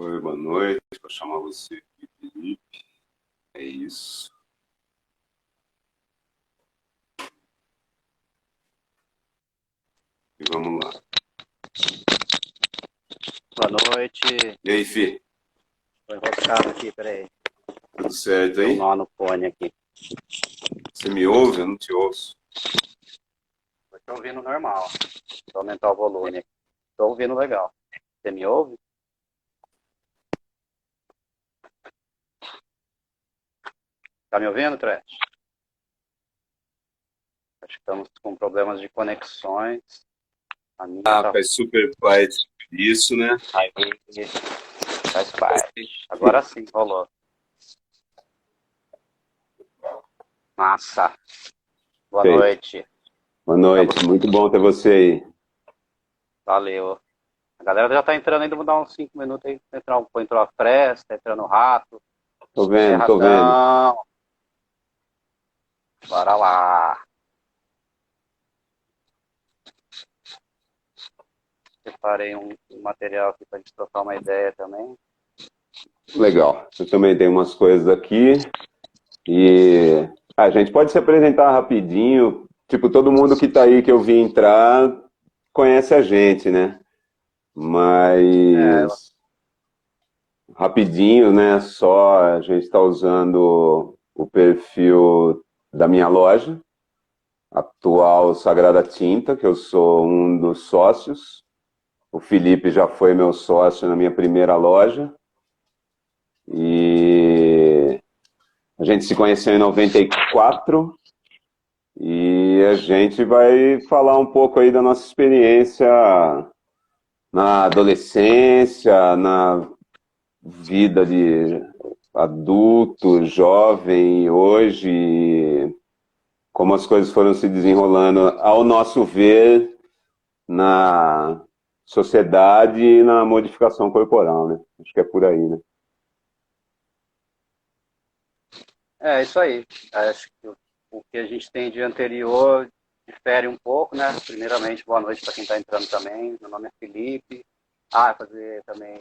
Oi, boa noite. Vou chamar você aqui, Felipe. É isso. E vamos lá. Boa noite. E aí, Fê? Tô enroscado aqui, peraí. Tudo certo Deu um aí? nó no fone aqui. Você me ouve? Eu não te ouço. Tô ouvindo normal. Vou aumentar o volume aqui. Tô ouvindo legal. Você me ouve? Tá me ouvindo, Trash? Acho que estamos com problemas de conexões. A minha tá... Faz super parte disso, né? Aí, faz parte. Agora sim, rolou. Massa. Boa Feito. noite. Boa noite. Muito bom ter você aí. Valeu. A galera já tá entrando ainda, vou dar uns 5 minutos aí. Entrou a Fresta, tá entrando o Rato. Tô vendo. Erradão. Bora lá. Separei um material aqui para a gente trocar uma ideia também. Legal. Eu também tenho umas coisas aqui. E a gente pode se apresentar rapidinho. Tipo, todo mundo que tá aí que eu vi entrar conhece a gente, né? Mas rapidinho, né? Só a gente está usando o perfil da minha loja, atual Sagrada Tinta, que eu sou um dos sócios. O Felipe já foi meu sócio na minha primeira loja. E a gente se conheceu em 94 e a gente vai falar um pouco aí da nossa experiência na adolescência, na vida de adulto, jovem, hoje, como as coisas foram se desenrolando, ao nosso ver, na sociedade e na modificação corporal, né? Acho que é por aí, né? É isso aí. Acho que o que a gente tem de anterior difere um pouco, né? Primeiramente, boa noite para quem está entrando também. Meu nome é Felipe. Fazer também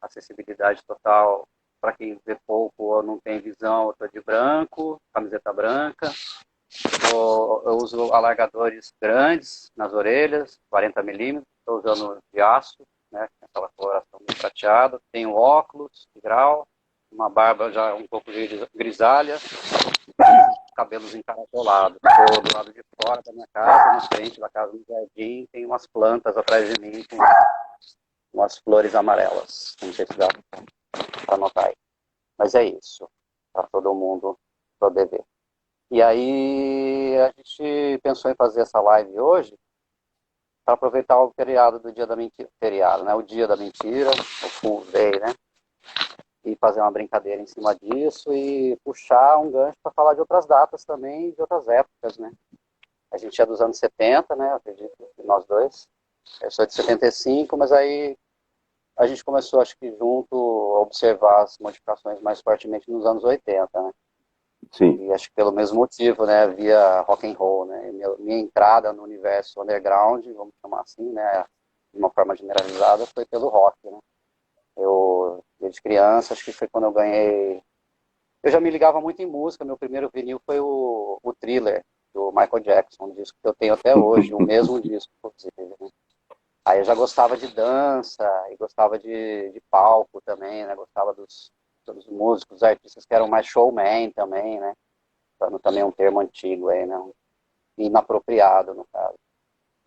acessibilidade total para quem vê pouco ou não tem visão. Eu estou de branco, camiseta branca. Eu uso alargadores grandes nas orelhas, 40 milímetros. Estou usando de aço, né? Aquela coloração meio prateada. Tenho óculos de grau, uma barba já um pouco grisalha, cabelos encaracolados. Estou do lado de fora da minha casa, na frente da casa do jardim, tem umas plantas atrás de mim com umas flores amarelas. Não sei se dá para notar aí. Mas é isso, para todo mundo poder ver. E aí a gente pensou em fazer essa live hoje para aproveitar o feriado do Dia da Mentira, feriado, né? O Dia da Mentira, o Full Day, né? E fazer uma brincadeira em cima disso e puxar um gancho para falar de outras datas também, de outras épocas, né? A gente é dos anos 70, né? Eu acredito que nós dois. Eu sou de 75, mas aí a gente começou, acho que junto, a observar as modificações mais fortemente nos anos 80, né? Sim. E acho que pelo mesmo motivo, né? Via rock and roll, né? Minha entrada no universo underground, vamos chamar assim, né? De uma forma generalizada, foi pelo rock, né? Eu, desde criança, acho que foi quando eu ganhei... Eu já me ligava muito em música, meu primeiro vinil foi o Thriller, do Michael Jackson, um disco que eu tenho até hoje, o mesmo disco, inclusive, né? Aí eu já gostava de dança, e gostava de palco também, né? Gostava dos músicos, dos artistas que eram mais showman também, né? Usando também um termo antigo aí, né? Inapropriado, no caso.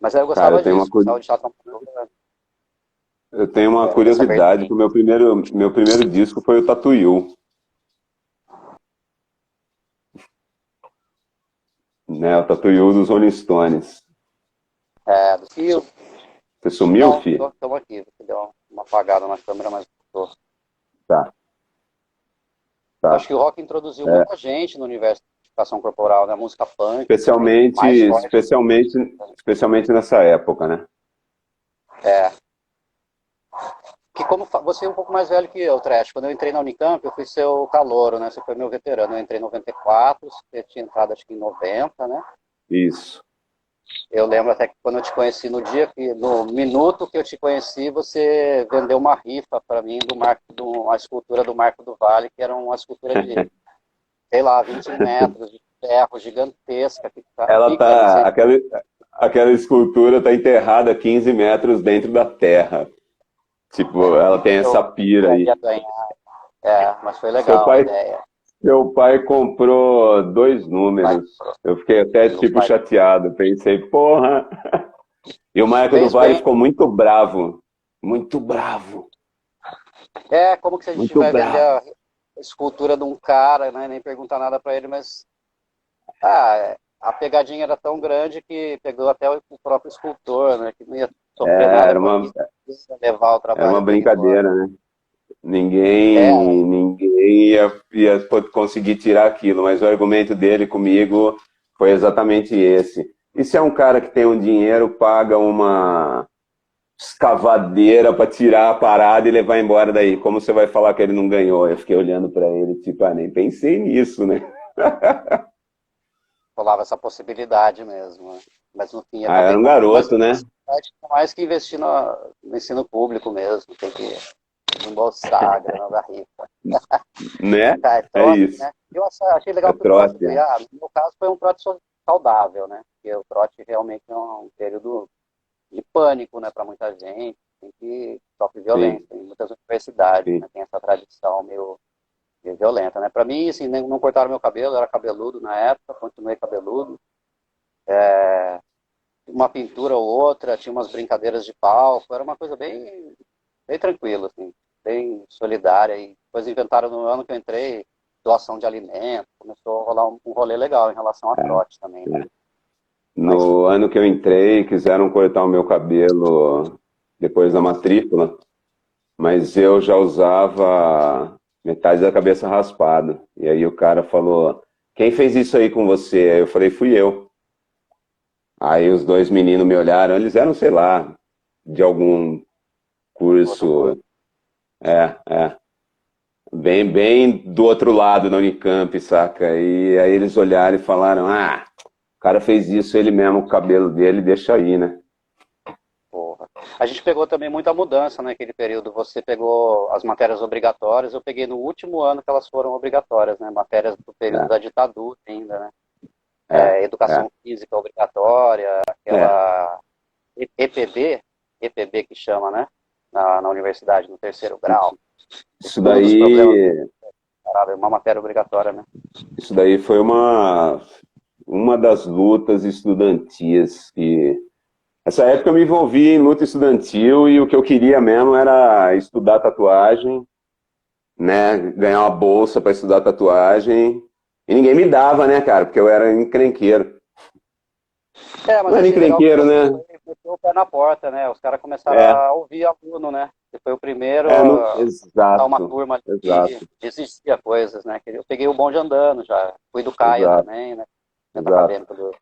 Mas aí eu Cara, gostava disso, gostava de estar trabalhando eu tenho uma nessa curiosidade, que vertente. o meu primeiro disco foi o Tatu You, né? O Tatu You dos Rolling Stones. Do fio. Você sumiu, Não, filho? estamos aqui. Deu uma apagada na câmera, mas tô. Tá, Acho tá. que o rock introduziu muita gente no universo de educação corporal, né? A música punk, principalmente, Especialmente, mais forte. especialmente nessa época, né? É. Que como você é um pouco mais velho que eu, Trash. Quando eu entrei na Unicamp, eu fui seu calouro, né? Você foi meu veterano. Eu entrei em 94, você tinha entrado acho que em 90, né? Isso. Eu lembro até que quando eu te conheci, no minuto que eu te conheci, você vendeu uma rifa para mim uma escultura do Marco do Vale, que era uma escultura de, sei lá, 20 metros de ferro gigantesca, que Ela fica ali tá, aquela escultura tá enterrada a 15 metros dentro da terra. Tipo, ela tem essa pira eu aí. ia ganhar. É, mas foi Seu legal a pai, ideia. seu pai comprou 2 Vai, números. Eu fiquei até meu tipo pai. chateado. Pensei, porra. E o Marco do Fez Vale bem. ficou muito bravo. Muito bravo. É, como que a gente Muito vai vender bravo. a escultura de um cara, né? Nem perguntar nada para ele, mas a pegadinha era tão grande que pegou até o próprio escultor, né? Que não ia sofrer É, nada com aquilo, ia levar o era uma trabalho dele embora. brincadeira, né? É, Ninguém ia conseguir tirar aquilo, mas o argumento dele comigo foi exatamente esse. E se é um cara que tem um dinheiro, paga uma escavadeira para tirar a parada e levar embora daí? Como você vai falar que ele não ganhou? Eu fiquei olhando para ele, tipo, nem pensei nisso, né? rolava essa possibilidade mesmo, né? Mas no fim Ah, acabei era um comprando. Mas garoto, né? mais que investir no ensino público mesmo, tem que embolsar a grana da rifa. Né? É É trote, isso. né? Eu achei É legal que o trote trote, foi, é. no meu caso foi um trote saudável, né? Porque o trote realmente é um período de pânico, né, para muita gente, tem que sofre Sim, violência, em muitas universidades, sim. né, tem essa tradição meio violenta, né? Para mim, assim, não cortaram meu cabelo, eu era cabeludo na época, continuei cabeludo, uma pintura ou outra, tinha umas brincadeiras de palco, era uma coisa bem tranquila, assim, bem solidária. E depois inventaram no ano que eu entrei doação de alimentos, começou a rolar um rolê legal em relação a trote também, né? É. Mas, No ano que eu entrei, quiseram cortar o meu cabelo depois da matrícula, mas eu já usava metade da cabeça raspada. E aí o cara falou: quem fez isso aí com você? Aí eu falei: fui eu. Aí os 2 meninos me olharam, eles eram, sei lá, de algum outro curso. curso, é, bem do outro lado da Unicamp, saca? E aí eles olharam e falaram: ah, o cara fez isso ele mesmo com o cabelo dele, deixa aí, né? Porra. A gente pegou também muita mudança naquele período. Você pegou as matérias obrigatórias, eu peguei no último ano que elas foram obrigatórias, né? Matérias do período da ditadura ainda, né? É, é, Educação física obrigatória, é. aquela EPB que chama, né? Na universidade, no terceiro grau. Isso Estudos, problemas, daí, uma matéria obrigatória, né? isso daí foi uma das lutas estudantis que essa época eu me envolvi em luta estudantil e o que eu queria mesmo era estudar tatuagem, né? Ganhar uma bolsa para estudar tatuagem. E ninguém me dava, né, cara? Porque eu era encrenqueiro. Mas Não era achei legal que encrenqueiro, você né? meteu o pé na porta, né? Os caras começaram É, a ouvir aluno, né? Você foi o primeiro a montar uma exato, turma ali que exato, exigia coisas, né? Eu peguei o bonde andando já. Fui do Caia exato, também, né? Centro exato. acadêmico de artes.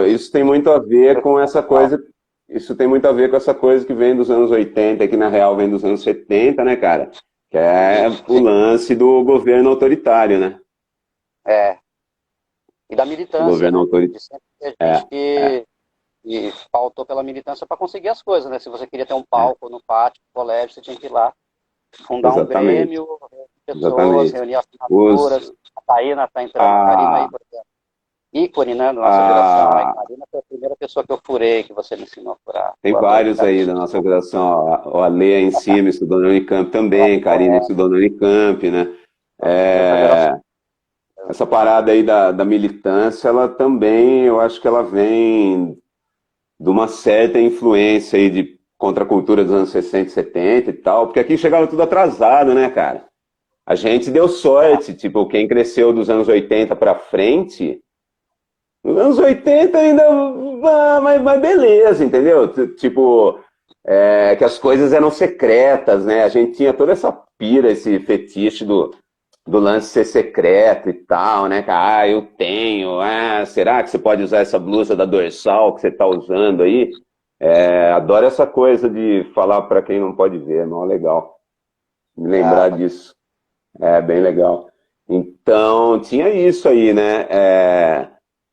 Isso tem muito a ver com essa coisa. Isso tem muito a ver com essa coisa que vem dos anos 80, que na real vem dos anos 70, né, cara? Que é o Sim, lance do governo autoritário, né? é. E da O militância, governo né? autoritário. De sempre ter É, gente é, que pautou pela militância para conseguir as coisas, né? Se você queria ter um é, palco no pátio do colégio, você tinha que ir lá fundar um exatamente, grêmio, reunir pessoas, exatamente. reunir Os, assinaturas. A Taína está entrando, a Karina aí, a, por exemplo. Ícone, né, da nossa geração. A a, Karina foi a primeira pessoa que eu furei, que você me ensinou a furar. tem Voador de vários aí cabeça. da nossa geração. O Ale aí em cima estudou na Unicamp Ela também, não Karine é estudou na Unicamp, né? dessa geração. É, essa parada aí da militância, ela também, eu acho que ela vem de uma certa influência aí de contracultura dos anos 60 e 70 e tal, porque aqui chegava tudo atrasado, né, cara? A gente deu sorte, tipo, quem cresceu dos anos 80 para frente, nos anos 80 ainda, mas beleza, entendeu? Tipo, que as coisas eram secretas, né? A gente tinha toda essa pira, esse fetiche do lance ser secreto e tal, né? Ah, eu tenho. Ah, será que você pode usar essa blusa da Dorsal que você tá usando aí? Adoro essa coisa de falar para quem não pode ver, é mó legal. Me lembrar Ah, disso. É bem legal. Então, tinha isso aí, né?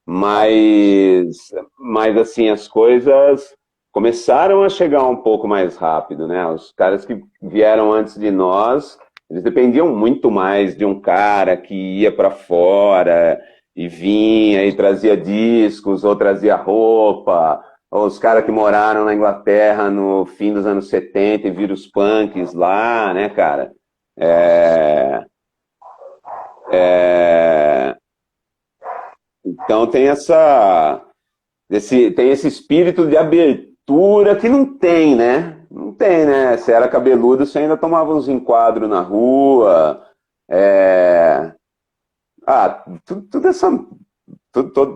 mas assim, as coisas começaram a chegar um pouco mais rápido, né? Os caras que vieram antes de nós, eles dependiam muito mais de um cara que ia para fora e vinha e trazia discos ou trazia roupa, ou os caras que moraram na Inglaterra no fim dos anos 70 e viram os punks lá, né, cara? É, é, então tem esse espírito de abertura que não tem, né? Não tem, né? Se era cabeludo, você ainda tomava uns enquadros na rua. É... Ah,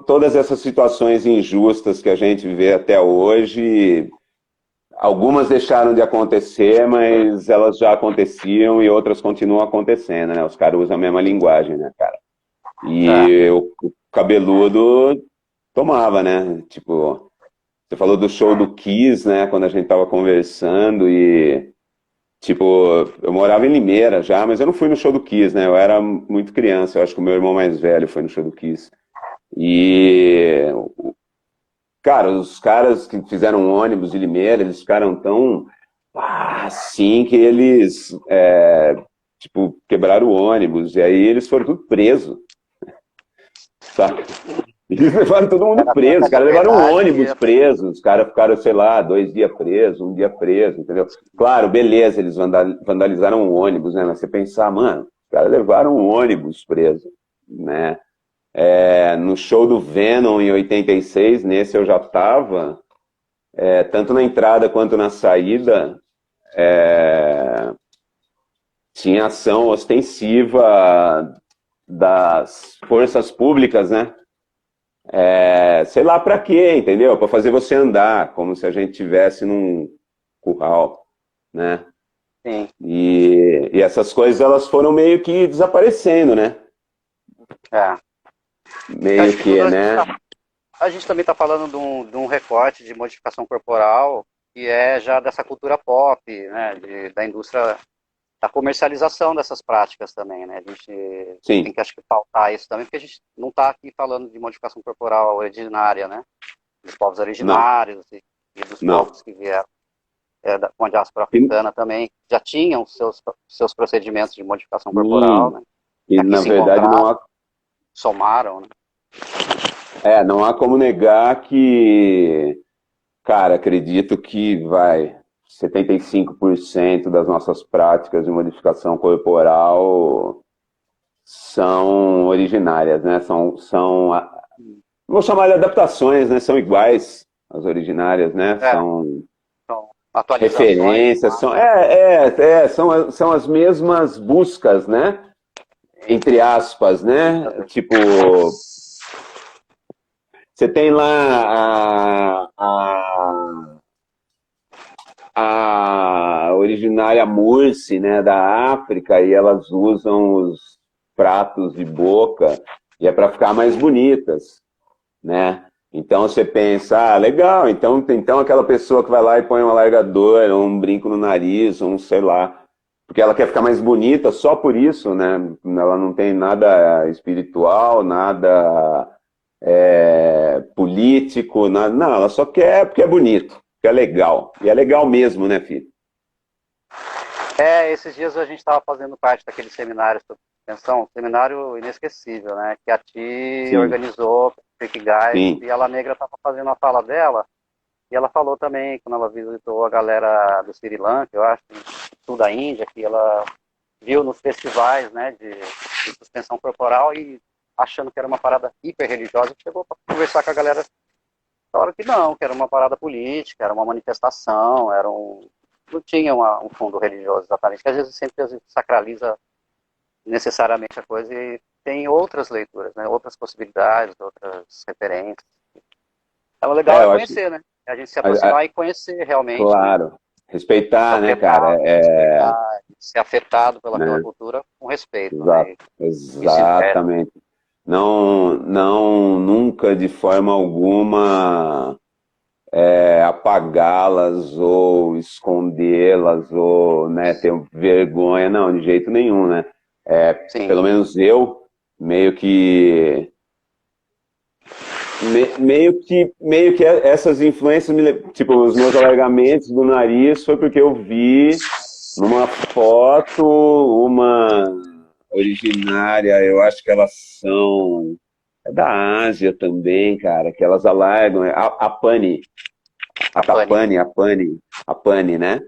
todas essas situações injustas que a gente vê até hoje, algumas deixaram de acontecer, mas elas já aconteciam e outras continuam acontecendo, né? Os caras usam a mesma linguagem, né, cara? É, E o cabeludo tomava, né? Tipo, você falou do show do Kiss, né? Quando a gente tava conversando e, tipo, eu morava em Limeira já, mas eu não fui no show do Kiss, né? Eu era muito criança, eu acho que o meu irmão mais velho foi no show do Kiss. E, cara, os caras que fizeram um ônibus de Limeira, eles ficaram tão assim que eles, tipo, quebraram o ônibus e aí eles foram tudo presos, sabe? Eles levaram todo mundo era preso, tanta os caras levaram um liberdade que ônibus preso, os caras ficaram, sei lá, 2 dias presos, um dia preso, entendeu? Claro, beleza, eles vandalizaram um ônibus, né? Mas você pensar, mano, os caras levaram um ônibus preso, né? No show do Venom em 86, nesse eu já tava, tanto na entrada quanto na saída, tinha ação ostensiva das forças públicas, né? Sei lá pra quê, entendeu? Pra fazer você andar, como se a gente tivesse num curral, né? sim. E essas coisas elas foram meio que desaparecendo, né? É. Meio Acho que que, né? a gente também está falando de um recorte de modificação corporal que é já dessa cultura pop, né, da indústria, da comercialização dessas práticas também, né? A gente tem Sim, que, acho que, pautar isso também, porque a gente não está aqui falando de modificação corporal originária, né? Dos povos não, originários e dos não. povos que vieram com a diáspora E, africana também, já tinham seus procedimentos de modificação corporal, sim, né? e Aqui na se verdade encontraram, somaram, né? não há como negar que, cara, acredito que 75% das nossas práticas de modificação corporal são originárias, né? Vou chamar de adaptações, né? São iguais às originárias, né? É, São são atualizações, referências, são as mesmas buscas, né? Entre aspas, né? Tipo, você tem lá a originária Mursi, né, da África, e elas usam os pratos de boca e é para ficar mais bonitas, né? Então você pensa, legal, então aquela pessoa que vai lá e põe um alargador, ou um brinco no nariz, ou um sei lá, porque ela quer ficar mais bonita só por isso, né? Ela não tem nada espiritual, nada político, nada, não, ela só quer porque é bonito, porque é legal. E é legal mesmo, né, filho? Esses dias a gente estava fazendo parte daquele seminário sobre extensão, um seminário inesquecível, né? Que a Ti Sim, organizou, Freak Guys, sim. e ela negra estava fazendo a fala dela, e ela falou também, quando ela visitou a galera do Sri Lanka, eu acho, sul da Índia, que ela viu nos festivais, né, de suspensão corporal e achando que era uma parada hiper religiosa, chegou para conversar com a galera, falaram que não, que era uma parada política, era uma manifestação, não tinha um fundo religioso exatamente, que às vezes sempre a gente sacraliza necessariamente a coisa e tem outras leituras, né, outras possibilidades, outras referências. Então, o legal é Eu acho, conhecer, né? A gente se a- aproximar a- e conhecer realmente, né? claro, respeitar, né, cara? Respeitar, ser afetado pelaquela Né? cultura com respeito, né? E vice-versa. Exatamente. Não, não, nunca de forma alguma apagá-las ou escondê-las ou, né, ter vergonha, não, de jeito nenhum, né? Sim, Pelo menos eu meio que meio que essas influências, tipo, os meus alargamentos do nariz foi porque eu vi numa foto uma originária, eu acho que elas são é da Ásia também, cara, que elas alargam, a Pani, a A pane. Tapani, a Pani, né?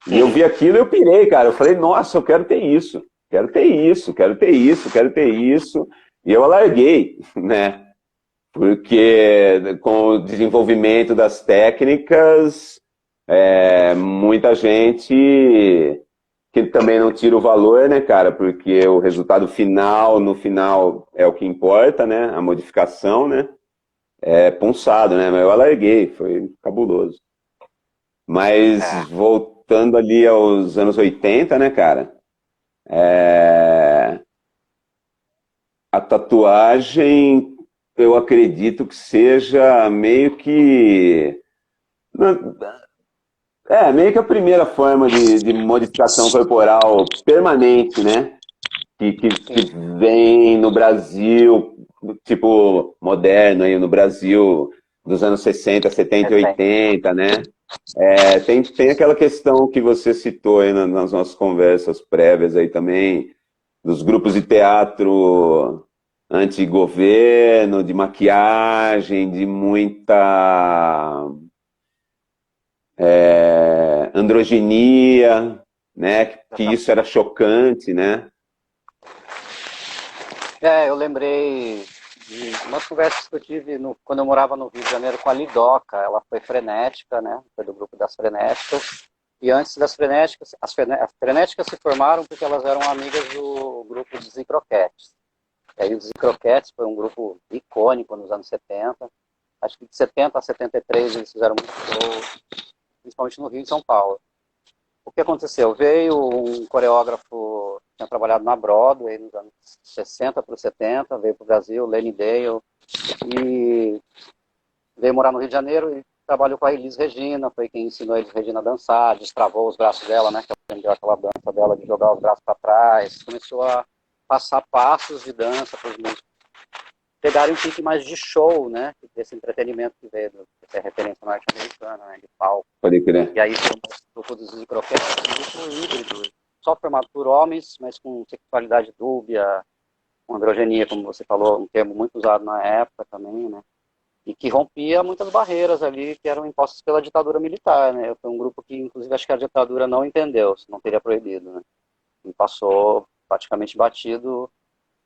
E eu vi Uhum. aquilo e eu pirei, cara. Eu falei, nossa, eu quero ter isso, quero ter isso, quero ter isso, quero ter isso. E eu alarguei, né? Porque com o desenvolvimento das técnicas, muita gente que também não tira o valor, né, cara? Porque o resultado final, no final, é o que importa, né? A modificação, né? É punçado, né? Mas eu alarguei, foi cabuloso. Mas É, voltando ali aos anos 80, né, cara? A tatuagem, eu acredito que seja meio que. Meio que a primeira forma de modificação corporal permanente, né? Que sim, vem no Brasil, tipo, moderno aí no Brasil, dos anos 60, 70 e recente. 80, né? Tem aquela questão que você citou aí nas nossas conversas prévias aí também, dos grupos de teatro anti-governo, de maquiagem, de muita androginia, né? Que isso era chocante, né? Eu lembrei de umas conversas que eu tive quando eu morava no Rio de Janeiro com a Lidoca. Ela foi frenética, né? Foi do grupo das frenéticas. E antes das frenéticas, as frenéticas se formaram porque elas eram amigas do grupo dos Zicroquetes. E aí os Zicroquetes foi um grupo icônico nos anos 70. Acho que de 70 a 73 eles fizeram muito show, principalmente no Rio e São Paulo. O que aconteceu? Veio um coreógrafo que tinha trabalhado na Broadway nos anos 60 para os 70, veio para o Brasil, Lenny Dale, e veio morar no Rio de Janeiro e trabalhou com a Elis Regina, foi quem ensinou a Elis Regina a dançar, destravou os braços dela, né, que ela aprendeu aquela dança dela de jogar os braços para trás, começou a passar passos de dança para os músicos pegarem um pique mais de show, né, desse entretenimento que veio, dessa referência norte-americana, né, de palco. Pode crer. E aí o grupo dos croquetes é um grupo híbrido, só formado por homens, mas com sexualidade dúbia, com androgenia, como você falou, um termo muito usado na época também, né? E que rompia muitas barreiras ali que eram impostas pela ditadura militar, né? Foi um grupo que, inclusive, acho que a ditadura não entendeu, se não teria proibido, né? E passou praticamente batido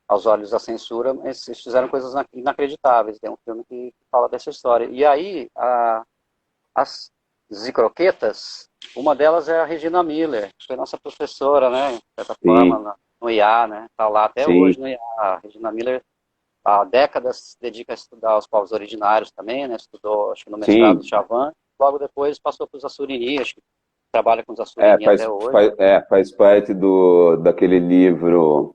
aos olhos da censura, mas eles fizeram coisas inacreditáveis. Tem um filme que fala dessa história. E aí, as zicroquetas, uma delas é a Regina Miller, que foi nossa professora, né, de certa forma, Sim, no IA, né, está lá até sim, hoje no IA. A Regina Miller, há décadas, se dedica a estudar os povos originários também, né, estudou, acho que no mestrado do sim. Chavan, logo depois passou para os Assurini, acho que trabalha com os Assurini até hoje. Faz parte daquele livro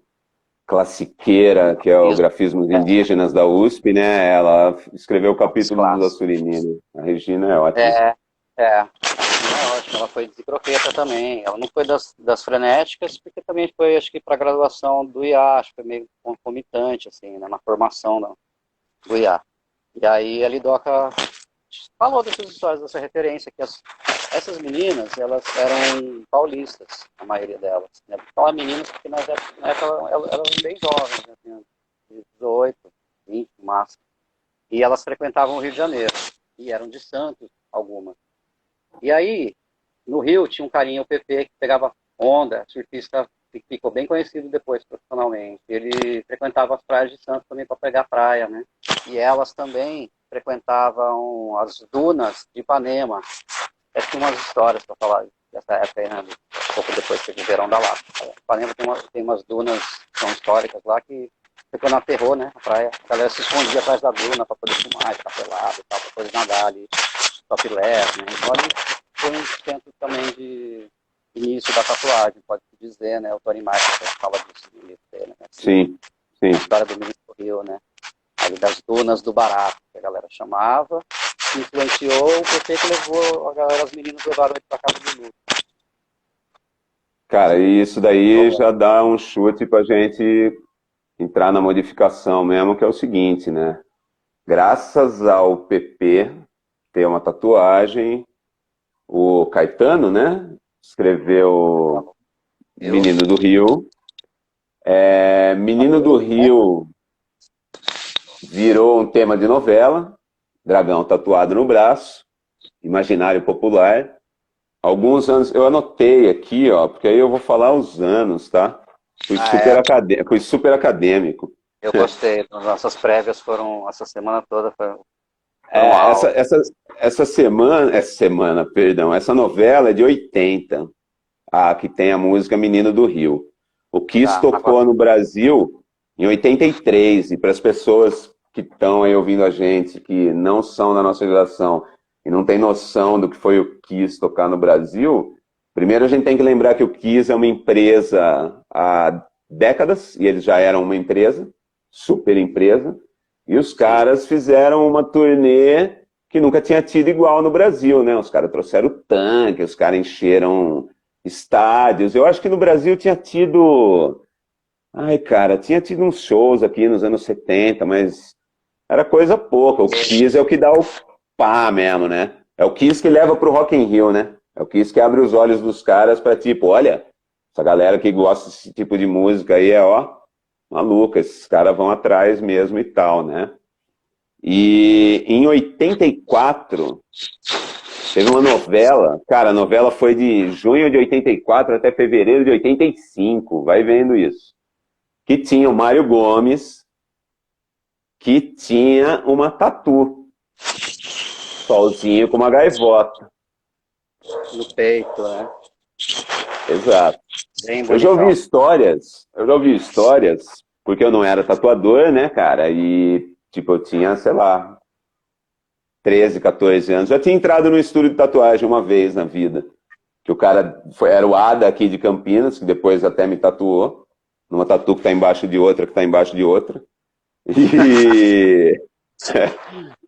classiqueira, que é o Isso, Grafismos Indígenas da USP, né? Ela escreveu o os capítulo dos clássicos. Assurini, né? A Regina é ótima. É, a Regina é ótima, ela foi de croqueta também. Ela não foi das frenéticas, porque também foi, acho que, para a graduação do IA, acho que foi meio concomitante, assim, né, na formação do IA. E aí a Lidoca falou dessas histórias, dessa referência, que essas meninas, elas eram paulistas, a maioria delas. Né? Falar meninas porque na época elas eram bem jovens, né? Tinham 18, 20 no máximo. E elas frequentavam o Rio de Janeiro. E eram de Santos, algumas. E aí, no Rio, tinha um carinha, o PP, que pegava onda, surfista, que ficou bem conhecido depois profissionalmente. Ele frequentava as praias de Santos também para pegar praia, né? E elas também frequentavam as dunas de Ipanema. Tinha umas histórias para falar dessa época aí, né? Um pouco depois que viveram da Lapa. Ipanema tem umas dunas que são históricas lá que quando aterrou, né, a praia, a galera se escondia atrás da duna para poder fumar, ficar pelado e tal, para poder nadar ali, topless, né? Então ali foi um centro também de início da tatuagem, pode-se dizer, né? O Tony Marshall fala disso no livro dele, né? Assim, Sim, a sim. história do Menino do Rio, né? Ali das dunas do Barato, que a galera chamava, que influenciou o PT que levou a galera, os meninos levaram ele para casa do Lula. Cara, e isso daí Então, já dá um chute pra gente entrar na modificação mesmo, que é o seguinte, né? graças ao PP ter uma tatuagem, o Caetano, né? Escreveu Menino do Rio. Menino do Rio virou um tema de novela, dragão tatuado no braço, imaginário popular. Alguns anos, eu anotei aqui, ó, porque aí eu vou falar os anos, tá? Fui super acadêmico. Eu gostei. As nossas prévias foram, essa semana toda foram É, essa, aulas. essa, essa novela é de 80, a que tem a música Menino do Rio. O Kiss Tá, agora, tocou no Brasil em 83, e para as pessoas que estão aí ouvindo a gente, que não são da nossa geração e não tem noção do que foi o Kiss tocar no Brasil, primeiro a gente tem que lembrar que o Kiss é uma empresa há décadas, e eles já eram uma empresa, super empresa, e os sim. caras fizeram uma turnê que nunca tinha tido igual no Brasil, né? Os caras trouxeram tanque, os caras encheram estádios. Eu acho que no Brasil tinha tido. Ai, cara, tinha tido uns shows aqui nos anos 70, mas era coisa pouca. O Kiss é o que dá o pá mesmo, né? É o Kiss que leva pro Rock in Rio, né? É o Kiss que abre os olhos dos caras pra tipo, olha, essa galera que gosta desse tipo de música aí é, ó, maluca, esses caras vão atrás mesmo e tal, né? E em 84, teve uma novela, cara, a novela foi de junho de 84 até fevereiro de 85, vai vendo isso. Que tinha o Mário Gomes, que tinha uma tatu, solzinho com uma gaivota. No peito, né? Exato. Bem bonitão. Eu já ouvi histórias, porque eu não era tatuador, né, cara, e tipo, eu tinha, sei lá, 13, 14 anos. Já tinha entrado no estúdio de tatuagem uma vez na vida. Que o cara era o Ada aqui de Campinas, que depois até me tatuou. Numa tatu que tá embaixo de outra, que tá embaixo de outra.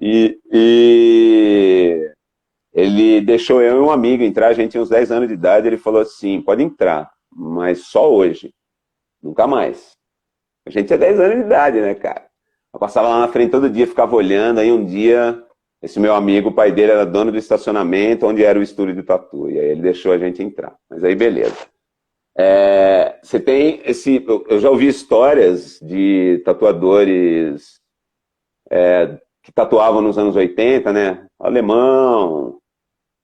E, e ele deixou eu e um amigo entrar, a gente tinha uns 10 anos de idade, ele falou assim, pode entrar, mas só hoje, nunca mais. A gente tinha 10 anos de idade, né, cara? Eu passava lá na frente todo dia, ficava olhando, aí um dia, esse meu amigo, o pai dele era dono do estacionamento, onde era o estúdio de tatu, e aí ele deixou a gente entrar. Mas aí beleza. Você tem esse. Eu já ouvi histórias de tatuadores que tatuavam nos anos 80, né? Alemão,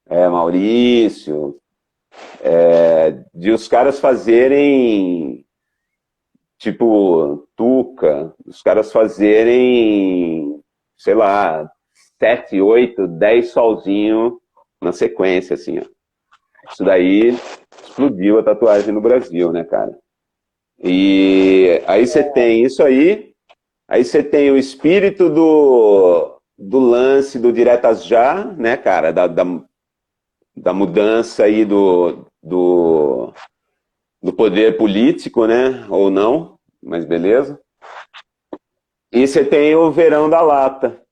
Maurício, de os caras fazerem, tipo, Tuca, os caras fazerem, sei lá, 7, 8, 10 solzinho na sequência, assim, ó. Isso daí explodiu a tatuagem no Brasil, né, cara? E aí você tem isso aí você tem o espírito do lance do diretas já, né, cara, da mudança aí do poder político, né, ou não, mas beleza. E você tem o verão da lata,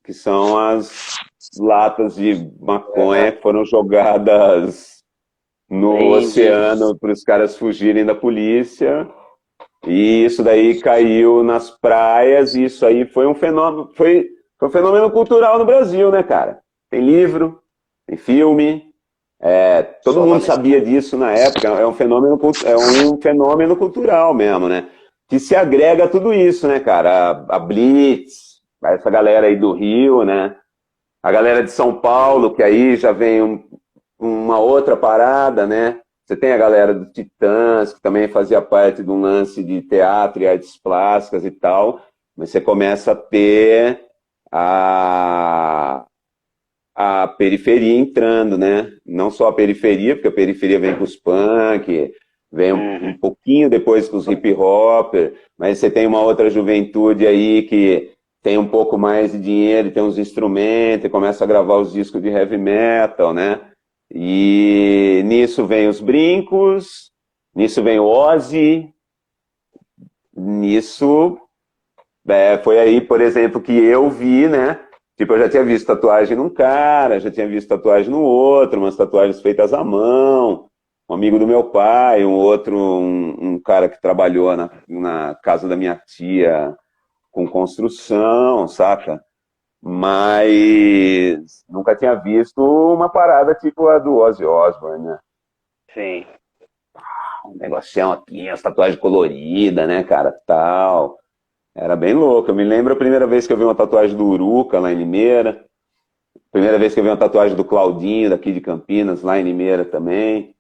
que são as latas de maconha que foram jogadas no Brinde. oceano para os caras fugirem da polícia. E isso daí caiu nas praias, e isso aí foi um fenômeno, foi um fenômeno cultural no Brasil, né, cara? Tem livro, tem filme, todo Só mundo dando sabia disso na época, é um fenômeno cultural mesmo, né? Que se agrega a tudo isso, né, cara? A Blitz, essa galera aí do Rio, né? A galera de São Paulo, que aí já vem uma outra parada, né? Você tem a galera do Titãs, que também fazia parte de um lance de teatro e artes plásticas e tal, mas você começa a ter a, a periferia entrando, né? Não só a periferia, porque a periferia vem com os punk, vem um Uhum. pouquinho depois com os hip hop, mas você tem uma outra juventude aí que tem um pouco mais de dinheiro, tem uns instrumentos, e começa a gravar os discos de heavy metal, né? E nisso vem os brincos, nisso vem o Ozzy, nisso foi aí, por exemplo, que eu vi, né? Tipo, eu já tinha visto tatuagem num cara, já tinha visto tatuagem no outro, umas tatuagens feitas à mão, um amigo do meu pai, um cara que trabalhou na casa da minha tia com construção, saca? mas nunca tinha visto uma parada tipo a do Ozzy Osbourne, né? Sim. Um negocinho aqui, as tatuagens coloridas, né, cara, tal. Era bem louco. Eu me lembro a primeira vez que eu vi uma tatuagem do Uruca lá em Limeira. Primeira vez que eu vi uma tatuagem do Claudinho, daqui de Campinas, lá em Limeira também.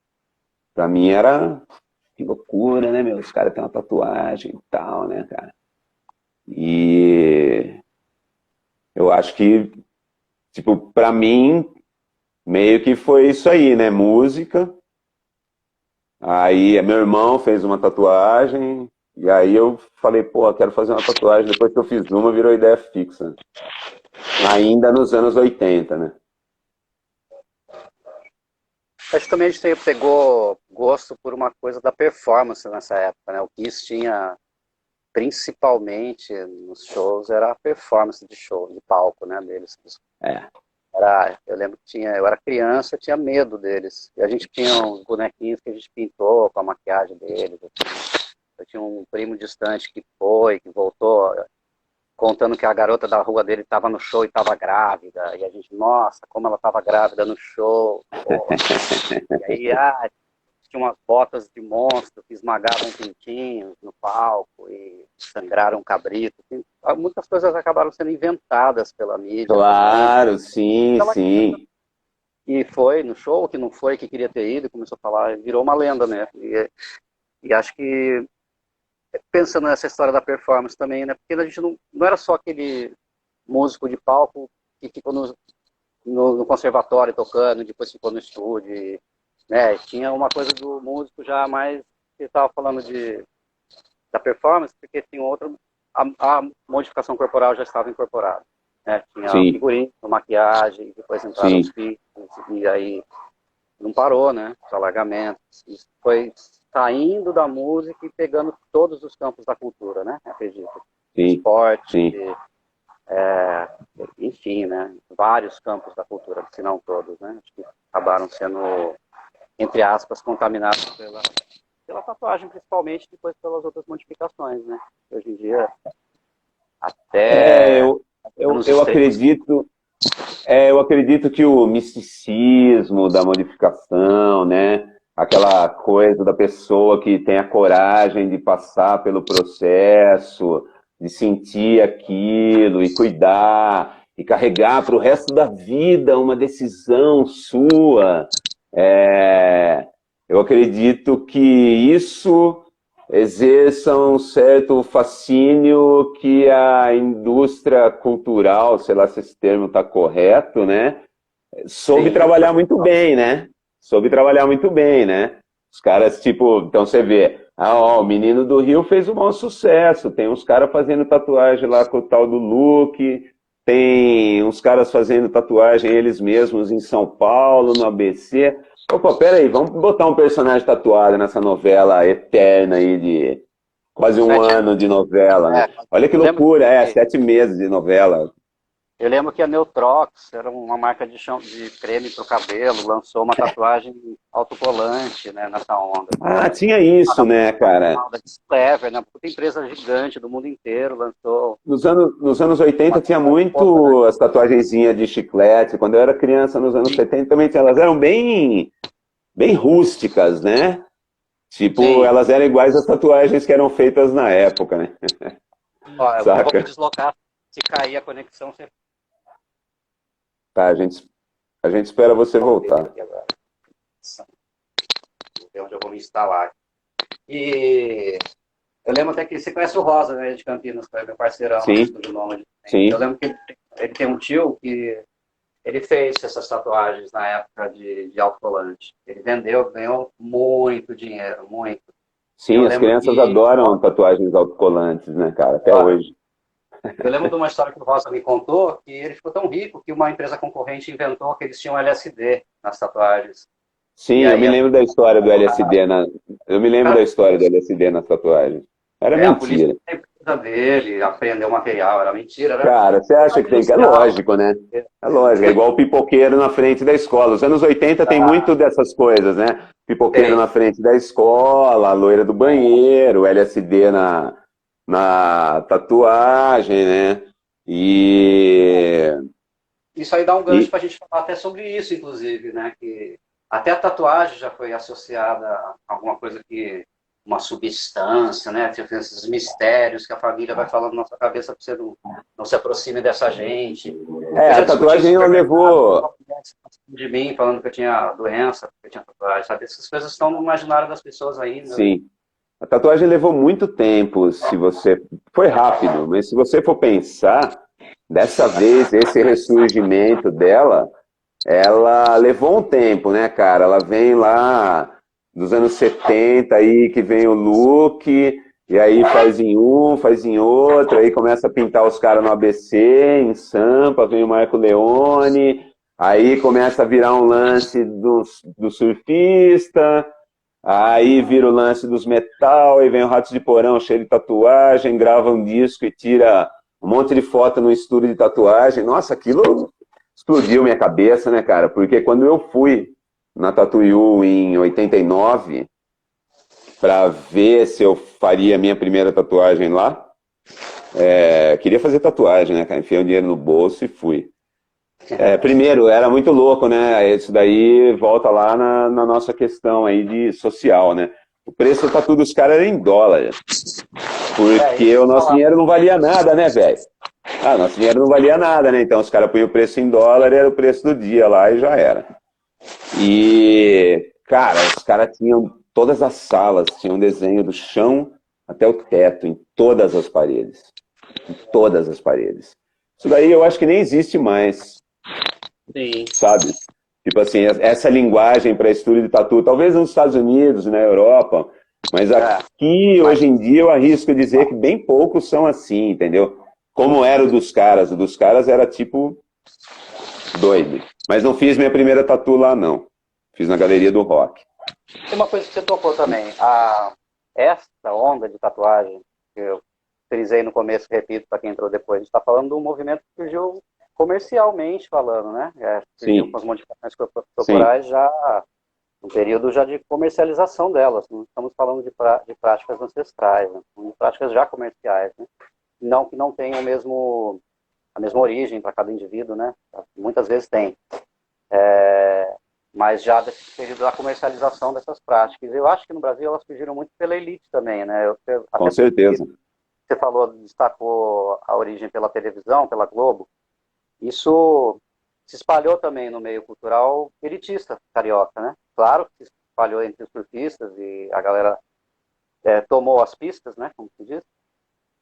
Pra mim era que loucura, né, meu? Os caras têm uma tatuagem e tal, né, cara? E eu acho que, tipo, pra mim, meio que foi isso aí, né? Música. Aí meu irmão fez uma tatuagem. E aí eu falei, pô, eu quero fazer uma tatuagem. Depois que eu fiz uma, virou ideia fixa. Ainda nos anos 80, né? Acho que também a gente pegou gosto por uma coisa da performance nessa época, né? O Kiss tinha, principalmente nos shows, era a performance de show, de palco, né, deles. É. Eu lembro que eu era criança, eu tinha medo deles. E a gente tinha uns bonequinhos que a gente pintou com a maquiagem deles. Eu tinha um primo distante que voltou, contando que a garota da rua dele estava no show e estava grávida. E a gente, nossa, como ela estava grávida no show. Pô. E aí, tinha umas botas de monstro que esmagavam pintinhos no palco e sangraram um cabrito. Muitas coisas acabaram sendo inventadas pela mídia. Claro, sim, sim. E foi no show, que não foi, que queria ter ido, começou a falar, virou uma lenda, né? E acho que, pensando nessa história da performance também, né? Porque a gente não era só aquele músico de palco que ficou no conservatório tocando, depois ficou no estúdio, né? Tinha uma coisa do músico já mais, que estava falando da performance, porque tinha outra, a modificação corporal já estava incorporada, né? Tinha figurino, maquiagem, depois entraram os filhos, e aí não parou, né? Os alargamentos, isso foi saindo da música e pegando todos os campos da cultura, né? Acredito. Esporte, enfim, né? Vários campos da cultura, se não todos, né? Acho que acabaram sendo, entre aspas, contaminados pela tatuagem, principalmente, depois pelas outras modificações, né? Hoje em dia, até... Eu acredito... eu acredito que o misticismo da modificação, né? Aquela coisa da pessoa que tem a coragem de passar pelo processo, de sentir aquilo e cuidar, e carregar para o resto da vida uma decisão sua. Eu acredito que isso exerça um certo fascínio que a indústria cultural, sei lá se esse termo está correto, né? Soube trabalhar muito bem, né? Soube trabalhar muito bem, né? Os caras, tipo, então você vê, o Menino do Rio fez um maior sucesso, tem uns caras fazendo tatuagem lá com o tal do Luke, tem uns caras fazendo tatuagem eles mesmos em São Paulo, no ABC. Opa, peraí, vamos botar um personagem tatuado nessa novela eterna aí de quase um ano de novela, né? Olha que loucura, 7 meses de novela. Eu lembro que a Neutrox era uma marca de creme para o cabelo, lançou uma tatuagem autocolante, né, nessa onda. Tinha isso, né, cara? Da Clever, né, puta empresa gigante do mundo inteiro, lançou... Nos anos 80 tinha muito as tatuagenzinhas de chiclete. Quando eu era criança, nos anos 70 também elas eram bem rústicas, né? Tipo, elas eram iguais às tatuagens que eram feitas na época, né? Ó, eu vou me deslocar, se cair a conexão, você... Tá, a gente espera você voltar. Vou ver onde eu vou me instalar. E eu lembro até que você conhece o Rosa, né, de Campinas, que é meu parceirão. Sim. Sim. Eu lembro que ele tem um tio que ele fez essas tatuagens na época de autocolante. Ele ganhou muito dinheiro, muito. Sim, as crianças adoram tatuagens autocolantes, né, cara, até hoje. Eu lembro de uma história que o Rosa me contou, que ele ficou tão rico que uma empresa concorrente inventou que eles tinham LSD nas tatuagens. Sim, eu me lembro da história do LSD nas tatuagens. Era mentira. A polícia dele, aprendeu o material, era mentira. Cara, você acha que tem que... É lógico, né? É lógico, é igual o pipoqueiro na frente da escola. Os anos 80 tem muito dessas coisas, né? Pipoqueiro na frente da escola, a loira do banheiro, LSD na tatuagem, né? E, Isso aí dá um gancho e para a gente falar até sobre isso, inclusive, né? Que até a tatuagem já foi associada a alguma coisa que uma substância, né? Tem esses mistérios que a família vai falando na sua cabeça para você não se aproxime dessa gente. Eu a já discuti isso tatuagem no ela supermercado, levou. uma mulher se aproximou de mim falando que eu tinha doença, que eu tinha tatuagem, sabe? Essas coisas estão no imaginário das pessoas ainda, né? Sim, a tatuagem levou muito tempo, se você. Foi rápido, mas se você for pensar, dessa vez, esse ressurgimento dela, ela levou um tempo, né, cara? Ela vem lá dos anos 70 aí, que vem o look, e aí faz em um, faz em outro, aí começa a pintar os caras no ABC, em Sampa, vem o Marco Leone, aí começa a virar um lance do surfista, aí vira o lance dos metal, aí vem o Ratos de Porão cheio de tatuagem, grava um disco e tira um monte de foto no estúdio de tatuagem. Nossa, aquilo explodiu minha cabeça, né, cara? Porque quando eu fui na Tatuiu em 89 para ver se eu faria a minha primeira tatuagem lá, queria fazer tatuagem, né, cara? Enfiei o dinheiro no bolso e fui. Primeiro, era muito louco, né? Isso daí volta lá na nossa questão aí de social, né? O preço do tatu dos caras era em dólar, porque Isso que o eu ia nosso falar. dinheiro não valia nada, né, velho? Ah, nosso dinheiro não valia nada, né? Então os caras punham o preço em dólar, era o preço do dia lá e já era. E, cara, os caras tinham todas as salas, tinham desenho do chão até o teto, em todas as paredes. Em todas as paredes. Isso daí eu acho que nem existe mais, Sim. sabe? Tipo assim, essa linguagem para estudo de tatu, talvez nos Estados Unidos, na Europa, mas É, aqui, mas hoje em dia, eu arrisco dizer que bem poucos são assim, entendeu? Como era o dos caras era tipo doido. Mas não fiz minha primeira tatu lá, não. Fiz na Galeria do Rock. tem uma coisa que você tocou também. Essa onda de tatuagem, que eu frisei no começo, repito, para quem entrou depois, a gente está falando de um movimento que surgiu comercialmente falando, né? Surgiu com Sim, as modificações sim, corporais já um período já de comercialização delas. Não estamos falando de práticas ancestrais, né? De práticas já comerciais, né? Não que não tenham a mesma origem para cada indivíduo, né? Muitas vezes tem. Mas já desse período da comercialização dessas práticas. Eu acho que no Brasil elas surgiram muito pela elite também, né? com Até porque certeza. você falou, destacou a origem pela televisão, pela Globo. Isso se espalhou também no meio cultural elitista carioca, né? Claro que se espalhou entre os surfistas e a galera tomou as pistas, né? Como se diz.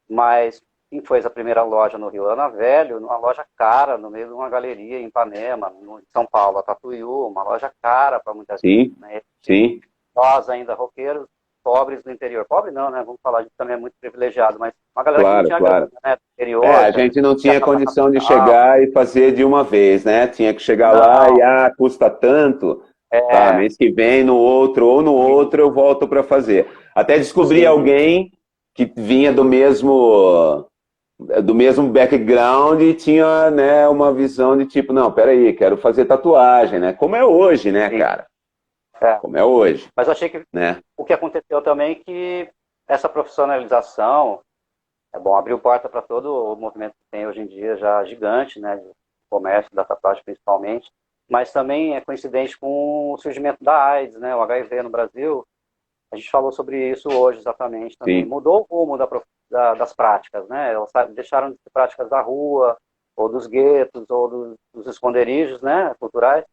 Mas quem foi a primeira loja no Rio? Ana Velho, uma loja cara, no meio de uma galeria em Ipanema, em São Paulo, a Tatuiú, uma loja cara para muita gente. Sim, Né? sim, Nós ainda, roqueiros, pobres do interior. Pobre não, né? Vamos falar, a gente também é muito privilegiado, mas uma galera que não claro, tinha grana, claro. né? Do interior, A gente não tinha tinha casa condição de capital. chegar e fazer de uma vez, né? Tinha que chegar lá e, Não, custa tanto. Tá, é, mês que vem, no outro ou no outro, eu volto para fazer. Até descobri sim, alguém que vinha do mesmo background e tinha, né, uma visão de tipo, não, peraí, quero fazer tatuagem, né? Como é hoje, né, sim. cara? É. Como é hoje, Mas eu achei que né? o que aconteceu também é que essa profissionalização, abriu porta para todo o movimento que tem hoje em dia, já gigante, né, de comércio, da tatuagem principalmente, mas também é coincidente com o surgimento da AIDS, né, o HIV no Brasil. A gente falou sobre isso hoje exatamente também. Sim, Mudou o rumo das práticas, né, elas deixaram de ser práticas da rua, ou dos guetos, ou dos esconderijos, né, culturais,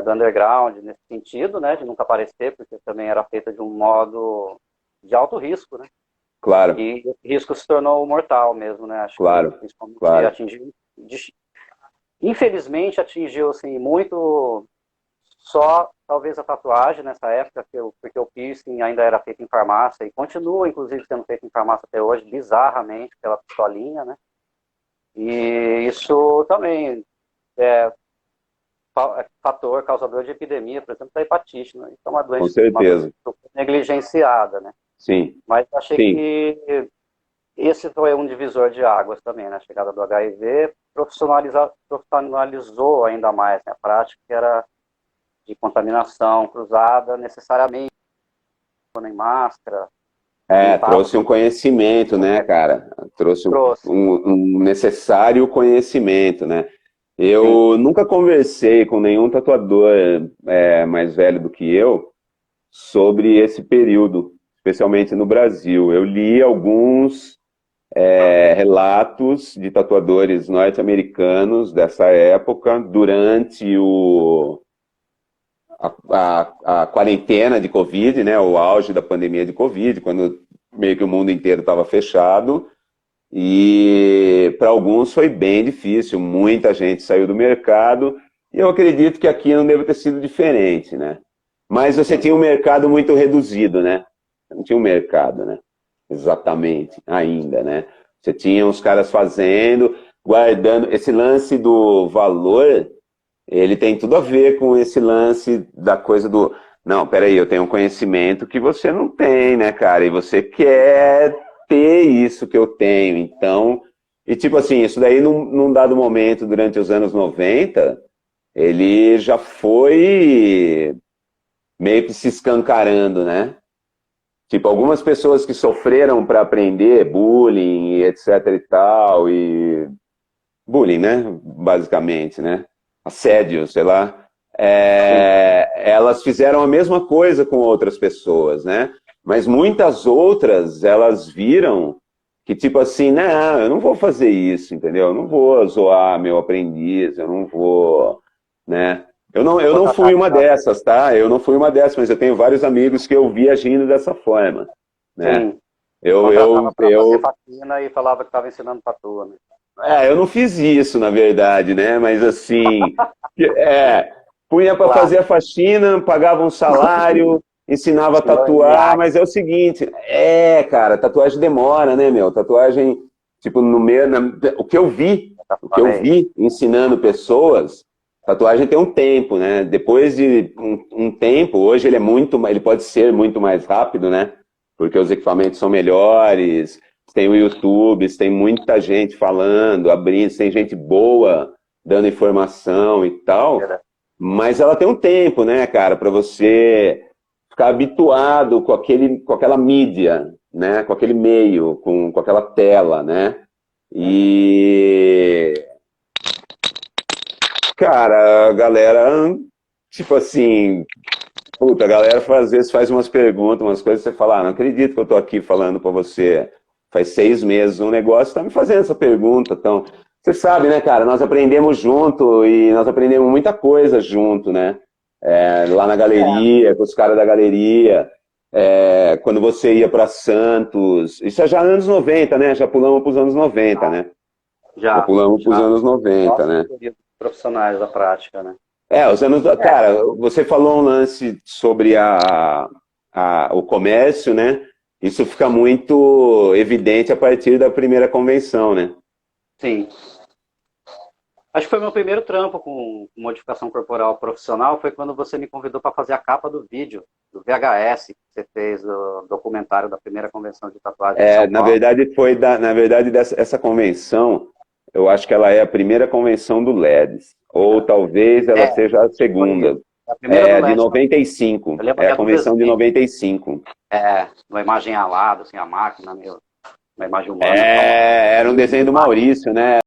do underground, nesse sentido, né, de nunca aparecer, porque também era feita de um modo de alto risco, né. claro, E esse risco se tornou mortal mesmo, né? Acho que claro, principalmente claro. atingiu, infelizmente atingiu assim muito só talvez a tatuagem nessa época, porque o piercing ainda era feito em farmácia e continua inclusive sendo feito em farmácia até hoje, bizarramente pela pistolinha, né? E isso também é fator causador de epidemia, por exemplo, da hepatite, né? Então Com uma doença certeza. negligenciada, né? Sim, Mas achei sim, que esse foi um divisor de águas também, né? A chegada do HIV profissionalizou ainda mais, né? A prática que era de contaminação cruzada necessariamente em máscara, Trouxe um conhecimento, né, cara? Trouxe Trouxe. um necessário conhecimento, né? Eu nunca conversei com nenhum tatuador mais velho do que eu sobre esse período, especialmente no Brasil. Eu li alguns relatos de tatuadores norte-americanos dessa época, durante a quarentena de Covid, né, o auge da pandemia de Covid, quando meio que o mundo inteiro estava fechado, e para alguns foi bem difícil, muita gente saiu do mercado, e eu acredito que aqui não deve ter sido diferente, né? Mas você tinha um mercado muito reduzido, né? Não tinha um mercado, né? Exatamente, ainda, né? Você tinha uns caras fazendo, guardando, esse lance do valor, ele tem tudo a ver com esse lance da coisa do, não, peraí, eu tenho um conhecimento que você não tem, né, cara? E você quer ter isso que eu tenho, então... E tipo assim, isso daí num dado momento, durante os anos 90, ele já foi meio que se escancarando, né? Tipo, algumas pessoas que sofreram para aprender bullying, e etc e tal, e... Bullying, né? Basicamente, né? Assédio, sei lá. Elas fizeram a mesma coisa com outras pessoas, né? Mas muitas outras, elas viram que, tipo assim, não, eu não vou fazer isso, entendeu? Eu não vou zoar meu aprendiz, eu não vou, né? Eu não fui uma dessas, tá? Eu não fui uma dessas, mas eu tenho vários amigos que eu vi agindo dessa forma, né? Sim. Eu fazer faxina e falava que estava ensinando tatu, né? eu não fiz isso, na verdade, né? Mas assim, punha para Claro. fazer a faxina, pagava um salário, ensinava a tatuar, mas é o seguinte, cara, tatuagem demora, né, meu? Tatuagem, tipo, o que eu vi ensinando pessoas, tatuagem tem um tempo, né? Depois de um tempo, hoje ele pode ser muito mais rápido, né? Porque os equipamentos são melhores, tem o YouTube, tem muita gente falando, abrindo, tem gente boa dando informação e tal, mas ela tem um tempo, né, cara, para você ficar habituado com aquela mídia, né, com aquele meio, com aquela tela, né, e... Cara, a galera, tipo assim, puta, a galera às vezes faz umas perguntas, umas coisas, você fala, não acredito que eu tô aqui falando pra você faz 6 meses um negócio, tá me fazendo essa pergunta, então, você sabe, né, cara, nós aprendemos junto e nós aprendemos muita coisa junto, né, lá na galeria, com os caras da galeria, quando você ia pra Santos, isso é já anos 90, né, já pulamos pros anos 90, né, já pulamos pros anos 90, né. Profissionais da prática, né. Os anos... Cara, você falou um lance sobre o comércio, né? Isso fica muito evidente a partir da primeira convenção, né? Sim. Acho que foi meu primeiro trampo com modificação corporal profissional, foi quando você me convidou para fazer a capa do vídeo, do VHS, que você fez o documentário da primeira convenção de tatuagem de São Paulo. Na verdade, essa convenção, eu acho que ela é a primeira convenção do LEDs. Ou talvez ela seja a segunda. De 95. É a convenção de 95. Uma imagem alada, assim, a máquina, uma imagem humana. Era um desenho do Maurício, né?